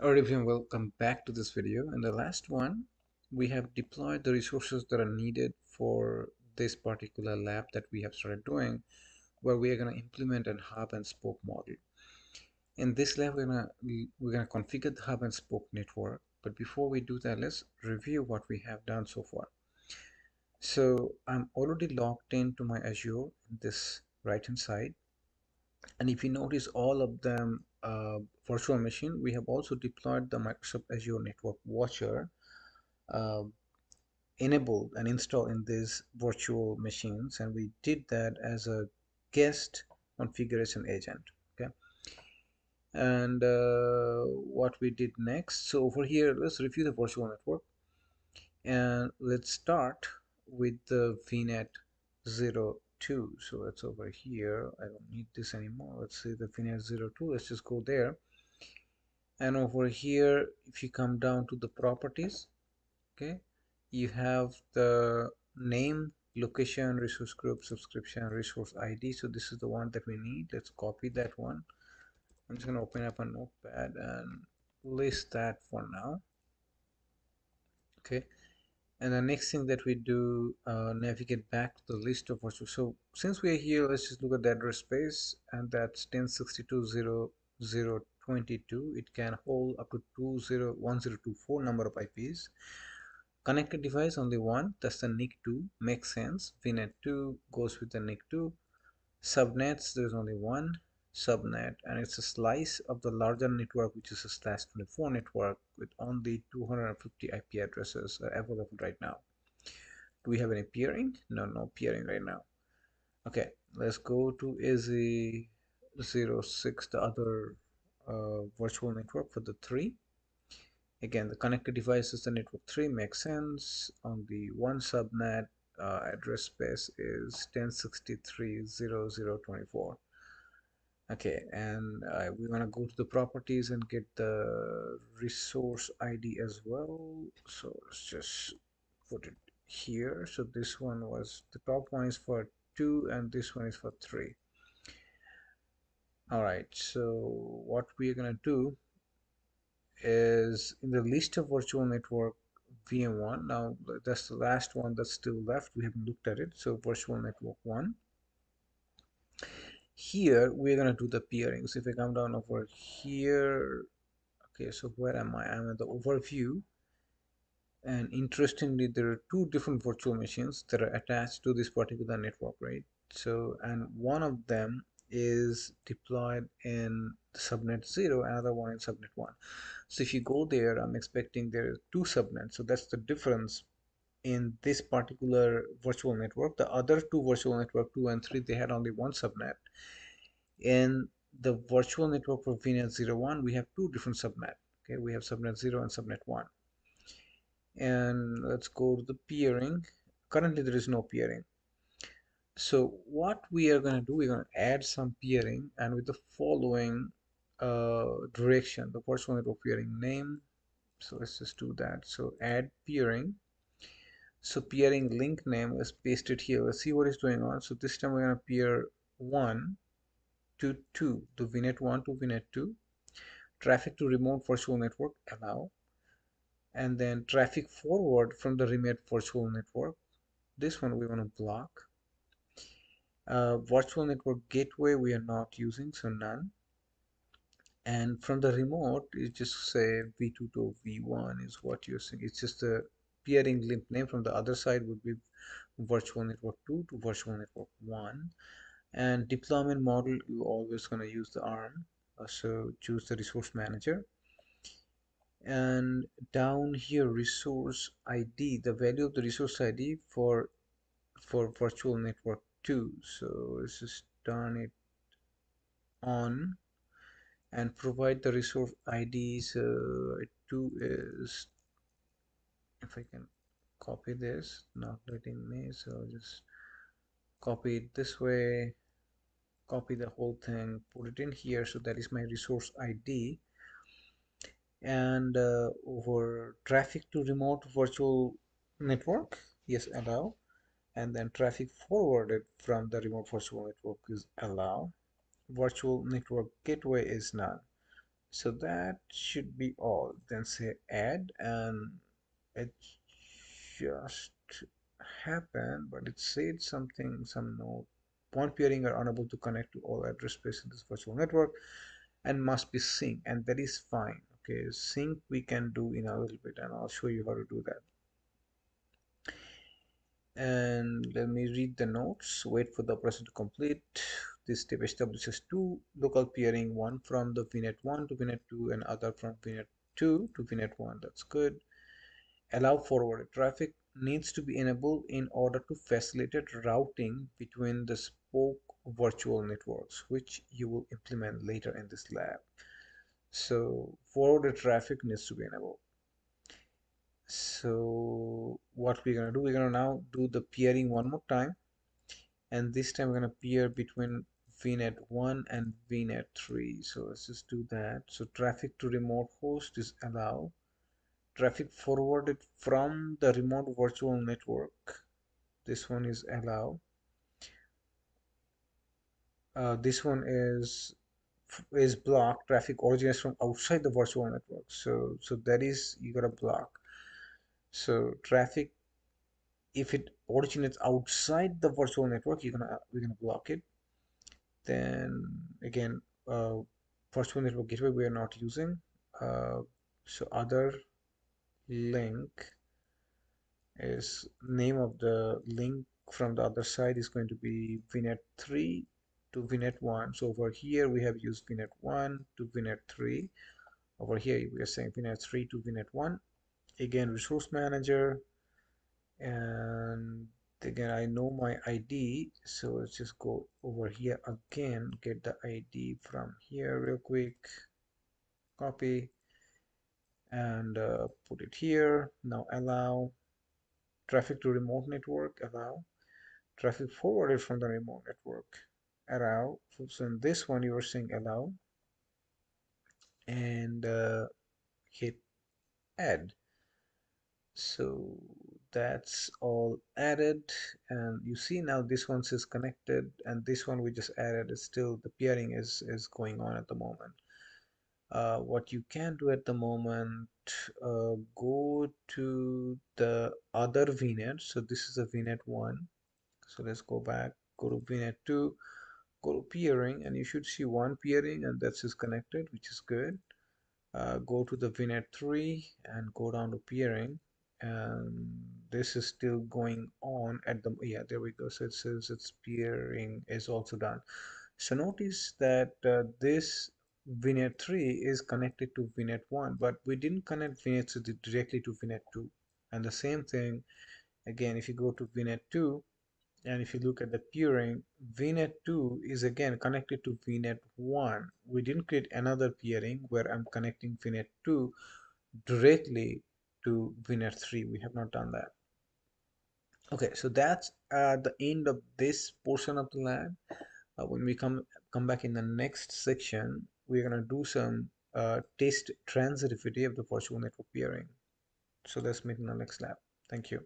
Alright everyone, welcome back to this video. In the last one, we have deployed the resources that are needed for this particular lab that we have started doing, where we are going to implement a hub and spoke model. In this lab, we're gonna configure the hub and spoke network. But before we do that, let's review what we have done so far. So I'm already logged into my Azure in this right hand side. And if you notice all of them virtual machine, we have also deployed the Microsoft Azure Network Watcher uh, enabled and installed in these virtual machines, and we did that as a guest configuration agent. Okay, and what we did next, so over here let's review the virtual network, and let's start with the VNet 02. So it's over here. I don't need this anymore. Let's see the VNet 02. Let's just go there, and over here if you come down to the properties, okay, you have the name, location, resource group, subscription, resource ID. So this is the one that we need. Let's copy that one. I'm just going to open up a notepad and list that for now. Okay, and the next thing that we do, navigate back to the list of virtual. So since we are here, let's just look at the address space, and that's 1062.0.0.22. It can hold up to 201024 number of IPs. Connected device only one, that's the NIC2, makes sense. VNet 2 goes with the NIC 2. Subnets, there's only one subnet, and it's a slice of the larger network, which is a /24 network with only 250 IP addresses available right now. Do we have any peering? No peering right now. Okay, let's go to AZ06, the other virtual network for the 3. Again, the connected device is the network 3, makes sense. On the one subnet, address space is 1063.0.0.24. Okay, and we want to go to the properties and get the resource ID as well. So let's just put it here. So this one was, the top one is for 2 and this one is for 3. All right, so what we're gonna do is in the list of virtual network VM1. Now that's the last one that's still left. We haven't looked at it. So virtual network 1. Here we're gonna do the peering. So if I come down over here, okay, so where am I? I'm at the overview, and interestingly there are two different virtual machines that are attached to this particular network, right? So, and one of them is deployed in subnet 0, another one in subnet 1. So if you go there, I'm expecting there are two subnets, so that's the difference in this particular virtual network. The other two virtual network 2 and 3, they had only one subnet. In the virtual network for VNet 01, we have two different subnet. Okay, we have subnet 0 and subnet 1. And let's go to the peering. Currently there is no peering. So what we are going to do, we're going to add some peering, and with the following direction, the virtual network peering name. So let's just do that. So add peering. So peering link name, let's paste it here. Let's see what is going on. So this time we're going to peer 1 to 2, to VNet 1 to VNet 2. Traffic to remote virtual network, allow. And then traffic forward from the remote virtual network, this one we want to block. Virtual network gateway we are not using, so none. And from the remote, you just say v2 to v1 is what you're saying. It's just a peering link name. From the other side would be virtual network 2 to virtual network 1. And deployment model, you're always going to use the ARM. So choose the resource manager. And down here, resource ID, the value of the resource ID for virtual network 2. So let's just turn it on and provide the resource ID. So 2 is, if I can copy this, not letting me, so just copy it this way, copy the whole thing, put it in here. So that is my resource ID. And over traffic to remote virtual network, yes, allow. And then traffic forwarded from the remote virtual network is allow. Virtual network gateway is none. So that should be all. Then say add, and it just happened, but it said something, some note. Point peering are unable to connect to all address space in this virtual network and must be sync, and that is fine. Okay, sync we can do in a little bit, and I'll show you how to do that. And let me read the notes. Wait for the operation to complete. This step establishes two local peering, one from the VNet 1 to VNet 2 and other from VNet 2 to VNet 1. That's good. Allow forwarded traffic needs to be enabled in order to facilitate routing between the spoke virtual networks, which you will implement later in this lab. So forwarded traffic needs to be enabled. So what we're gonna do, we're gonna now do the peering one more time, and this time we're gonna peer between VNet 1 and VNet 3. So let's just do that. So traffic to remote host is allowed. Traffic forwarded from the remote virtual network, this one is allowed. This one is blocked. Traffic originates from outside the virtual network, so that is you gotta block. So traffic, if it originates outside the virtual network, we're gonna block it. Then again, uh, virtual network gateway we are not using. uh, so other link is name of the link from the other side is going to be VNet 3 to VNet 1. So over here we have used VNet 1 to VNet 3. Over here we are saying VNet 3 to VNet 1. Again, resource manager, and again I know my ID, so let's just go over here again, get the ID from here real quick, copy, and put it here. Now allow traffic to remote network, allow traffic forwarded from the remote network, allow. So in this one you are saying allow, and hit add. So that's all added, and you see now this one is connected, and this one we just added is still the peering is going on at the moment. What you can do at the moment, go to the other VNet. So this is a VNet 1. So let's go back, go to VNet 2, go to peering, and you should see one peering, and that's is connected, which is good. Go to the VNet 3 and go down to peering, and this is still going on at the, yeah, there we go. So it says it's peering is also done. So notice that this VNet 3 is connected to VNet 1, but we didn't connect VNet 3 directly to VNet 2. And the same thing again, if you go to VNet 2, and if you look at the peering, VNet 2 is again connected to VNet 1. We didn't create another peering where I'm connecting VNet 2 directly to VNet 3. We have not done that. Okay, so that's the end of this portion of the lab. When we come back in the next section, we're gonna do some test transitivity of the virtual network peering. So let's meet in the next lab. Thank you.